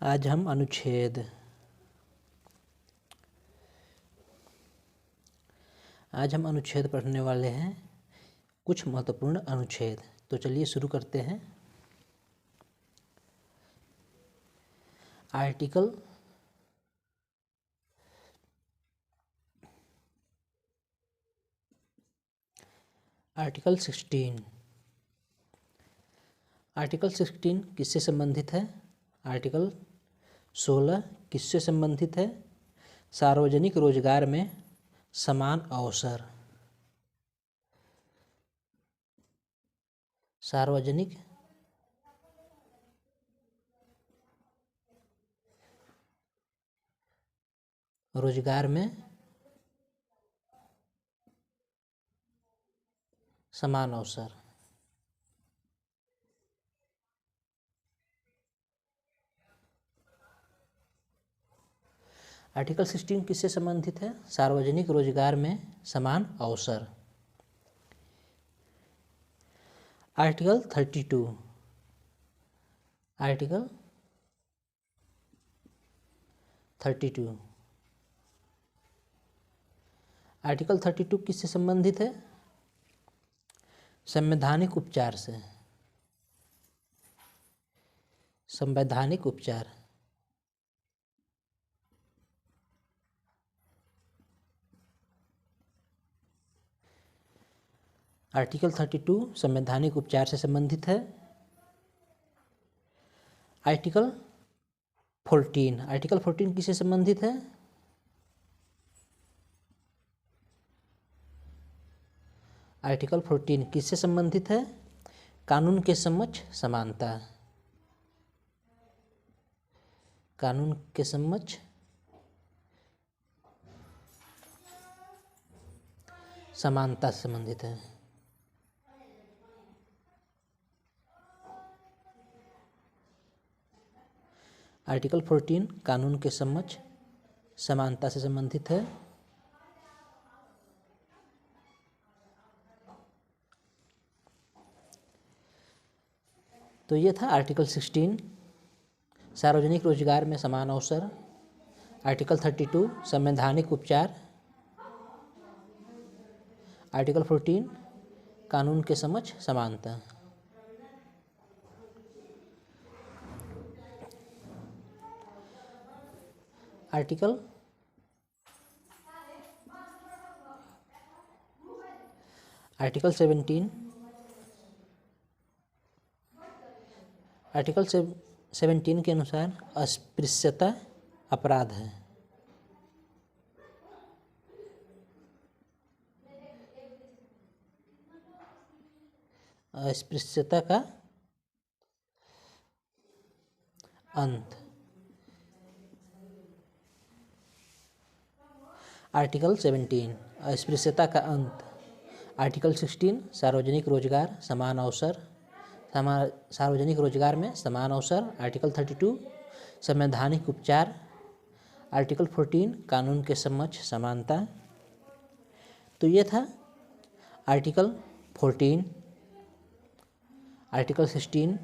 आज हम अनुच्छेद पढ़ने वाले हैं, कुछ महत्वपूर्ण अनुच्छेद। तो चलिए शुरू करते हैं। आर्टिकल 16। आर्टिकल 16 किससे संबंधित है? आर्टिकल 16 किससे संबंधित है? सार्वजनिक रोजगार में समान अवसर। सार्वजनिक रोजगार में समान अवसर। आर्टिकल 16 किससे संबंधित है? सार्वजनिक रोजगार में समान अवसर। आर्टिकल 32। आर्टिकल 32। आर्टिकल 32 किससे संबंधित है? संवैधानिक उपचार से। संवैधानिक उपचार। आर्टिकल 32 संवैधानिक उपचार से संबंधित है। आर्टिकल 14। आर्टिकल 14 किससे संबंधित है? आर्टिकल 14 किससे संबंधित है? कानून के समक्ष समानता। कानून के समक्ष समानता से संबंधित है। आर्टिकल 14 कानून के समक्ष समानता से संबंधित है। तो ये था आर्टिकल 16 सार्वजनिक रोजगार में समान अवसर। आर्टिकल 32 संवैधानिक उपचार। आर्टिकल 14 कानून के समक्ष समानता। आर्टिकल 17। आर्टिकल 17 के अनुसार अस्पृश्यता अपराध है। अस्पृश्यता का अंत। आर्टिकल 17 अस्पृश्यता का अंत। आर्टिकल 16 सार्वजनिक रोजगार समान अवसर। सार्वजनिक रोजगार में समान अवसर। आर्टिकल 32 संवैधानिक उपचार। आर्टिकल 14 कानून के समक्ष समानता। तो ये था आर्टिकल 14, आर्टिकल 16,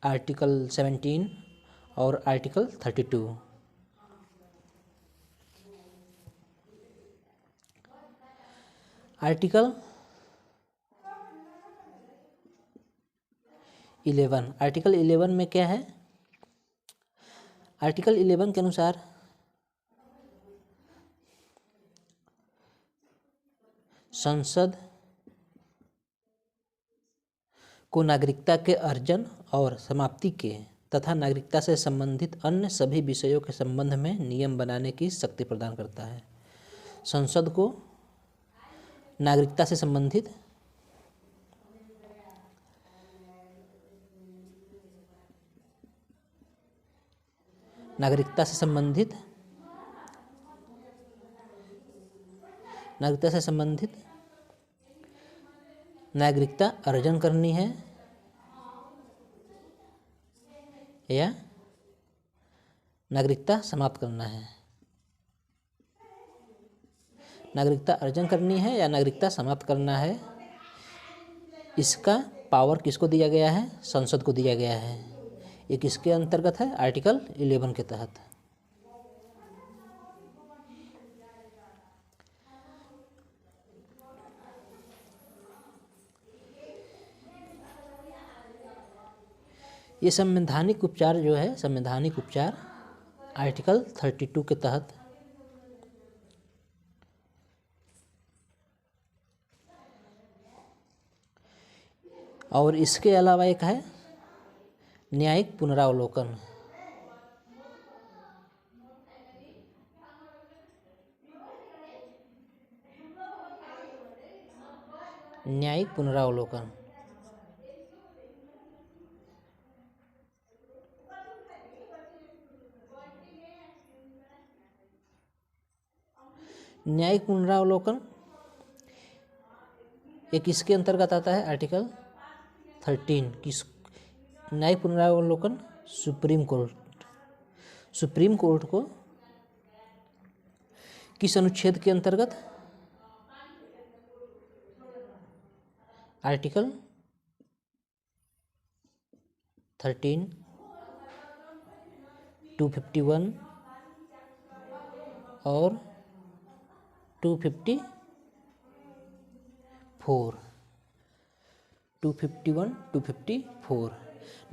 आर्टिकल 17 और आर्टिकल 32। आर्टिकल 11। आर्टिकल 11 में क्या है? आर्टिकल 11 के अनुसार संसद को नागरिकता के अर्जन और समाप्ति के तथा नागरिकता से संबंधित अन्य सभी विषयों के संबंध में नियम बनाने की शक्ति प्रदान करता है। संसद को नागरिकता से संबंधित नागरिकता अर्जन करनी है या नागरिकता समाप्त करना है। नागरिकता अर्जन करनी है या नागरिकता समाप्त करना है, इसका पावर किसको दिया गया है? संसद को दिया गया है। ये किसके अंतर्गत है? आर्टिकल 11 के तहत। ये संवैधानिक उपचार जो है, संवैधानिक उपचार आर्टिकल 32 के तहत। और इसके अलावा एक है न्यायिक पुनरावलोकन। न्यायिक पुनरावलोकन न्यायिक पुनरावलोकन ये किसके अंतर्गत आता है? आर्टिकल 13। किस न्यायिक पुनरावलोकन? Supreme court. सुप्रीम कोर्ट को किस अनुच्छेद के अंतर्गत? आर्टिकल 13, 251 और 254, 251, 254।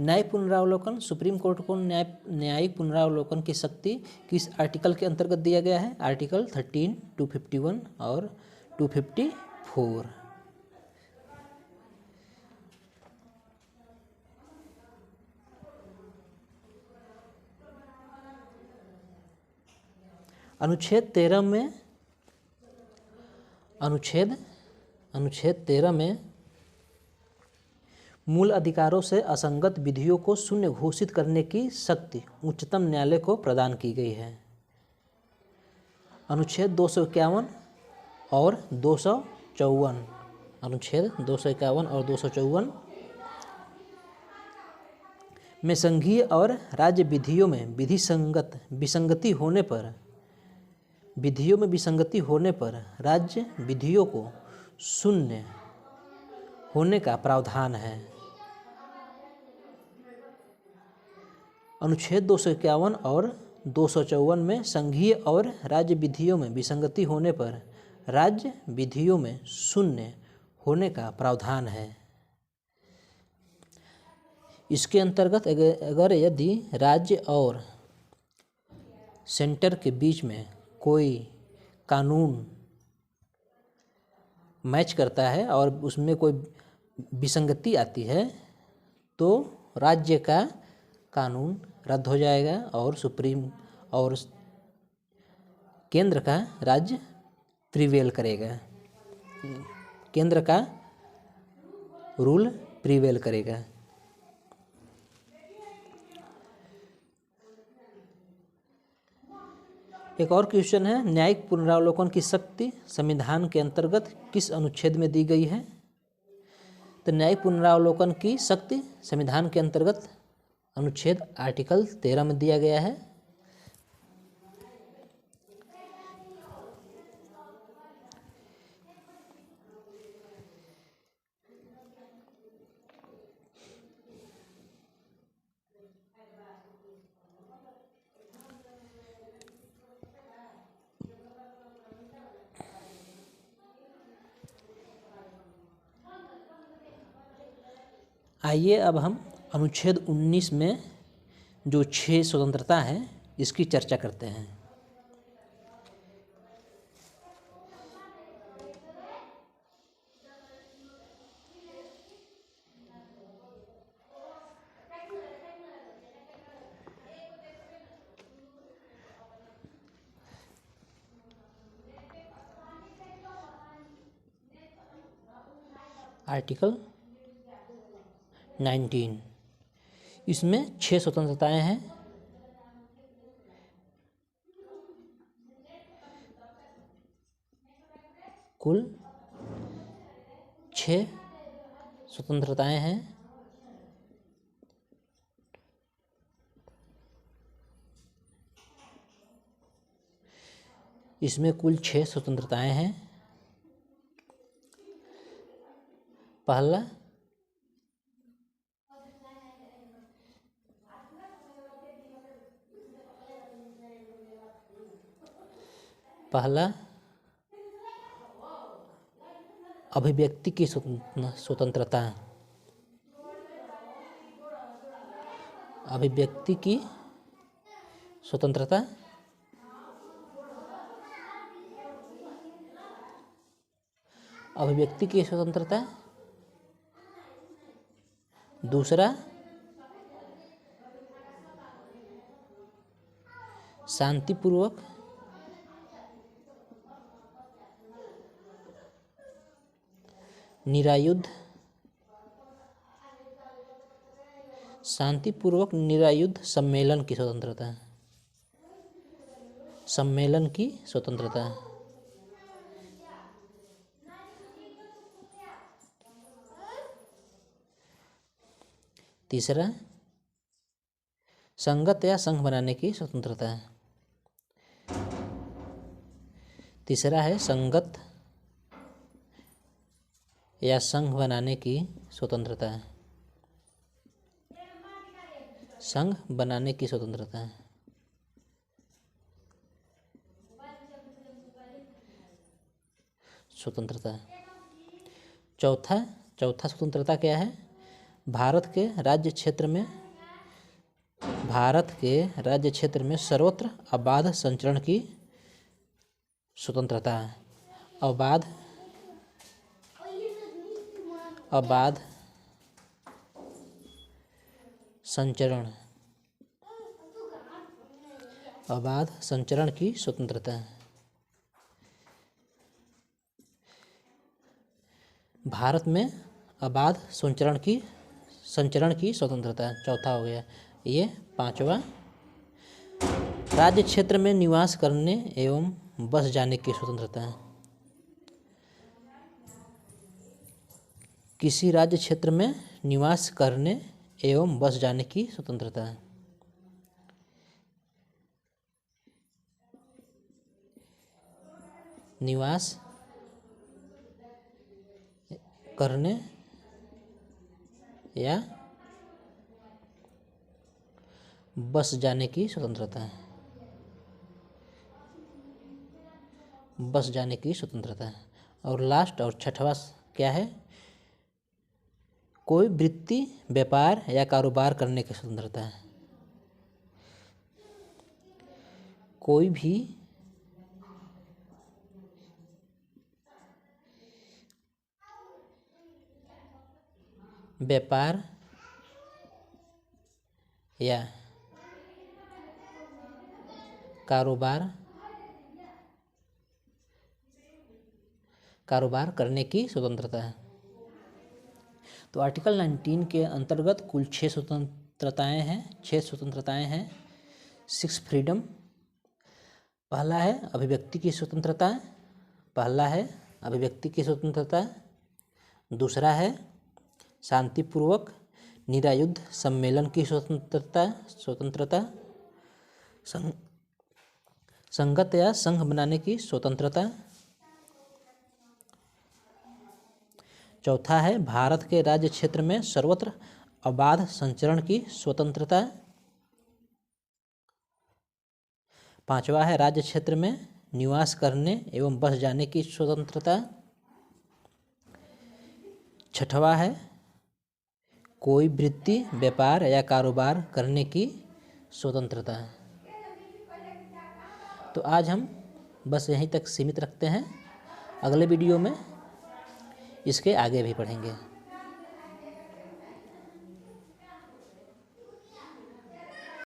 न्यायिक पुनरावलोकन, सुप्रीम कोर्ट को न्यायिक पुनरावलोकन की शक्ति किस आर्टिकल के अंतर्गत दिया गया है? आर्टिकल 13, 251 और 254। अनुच्छेद 13 में अनुच्छेद 13 में मूल अधिकारों से असंगत विधियों को शून्य घोषित करने की शक्ति उच्चतम न्यायालय को प्रदान की गई है। अनुच्छेद 251 और 254, अनुच्छेद 251 और 254 में संघीय और राज्य विधियों में विसंगति होने पर राज्य विधियों को शून्य होने का प्रावधान है। अनुच्छेद 251 और 254 में संघीय और राज्य विधियों में विसंगति होने पर राज्य विधियों में शून्य होने का प्रावधान है। इसके अंतर्गत अगर यदि राज्य और सेंटर के बीच में कोई कानून मैच करता है और उसमें कोई विसंगति आती है तो राज्य का कानून रद्द हो जाएगा और केंद्र का राज्य प्रिवेल करेगा, केंद्र का रूल प्रिवेल करेगा। एक और क्वेश्चन है, न्यायिक पुनरावलोकन की शक्ति संविधान के अंतर्गत किस अनुच्छेद में दी गई है? तो न्यायिक पुनरावलोकन की शक्ति संविधान के अंतर्गत अनुच्छेद आर्टिकल 13 में दिया गया है। आइए अब हम अनुच्छेद 19 में जो 6 स्वतंत्रता है इसकी चर्चा करते हैं। आर्टिकल 19, इसमें 6 स्वतंत्रताएं हैं। कुल 6 स्वतंत्रताएं हैं। इसमें कुल 6 स्वतंत्रताएं हैं। पहला पहला, अभिव्यक्ति की स्वतंत्रता। अभिव्यक्ति की स्वतंत्रता। अभिव्यक्ति की स्वतंत्रता। दूसरा, शांतिपूर्वक निरायुध सम्मेलन की स्वतंत्रता। सम्मेलन की स्वतंत्रता। तीसरा, संगत या संघ बनाने की स्वतंत्रता। तीसरा है संगत या संघ बनाने की स्वतंत्रता। संघ बनाने की स्वतंत्रता। चौथा स्वतंत्रता क्या है? भारत के राज्य क्षेत्र में सर्वत्र अबाध संचरण की स्वतंत्रता। अबाध संचरण की स्वतंत्रता। भारत में अबाध संचरण की स्वतंत्रता। चौथा हो गया ये। पांचवा, राज्य क्षेत्र में निवास करने एवं बस जाने की स्वतंत्रता। किसी राज्य क्षेत्र में निवास करने एवं बस जाने की स्वतंत्रता। निवास करने या बस जाने की स्वतंत्रता। बस जाने की स्वतंत्रता। और लास्ट और छठवां क्या है? कोई वृत्ति, व्यापार या कारोबार करने की स्वतंत्रता। कोई भी व्यापार या कारोबार करने की स्वतंत्रता है। तो आर्टिकल 19 के अंतर्गत कुल 6 स्वतंत्रताएं हैं। 6 फ्रीडम। पहला है अभिव्यक्ति की स्वतंत्रता। दूसरा है शांतिपूर्वक निरायुध सम्मेलन की स्वतंत्रता। संगत या संघ बनाने की स्वतंत्रता। चौथा है भारत के राज्य क्षेत्र में सर्वत्र अबाध संचरण की स्वतंत्रता। पांचवा है राज्य क्षेत्र में निवास करने एवं बस जाने की स्वतंत्रता। छठवा है कोई वृत्ति, व्यापार या कारोबार करने की स्वतंत्रता। तो आज हम बस यहीं तक सीमित रखते हैं। अगले वीडियो में इसके आगे भी पढ़ेंगे।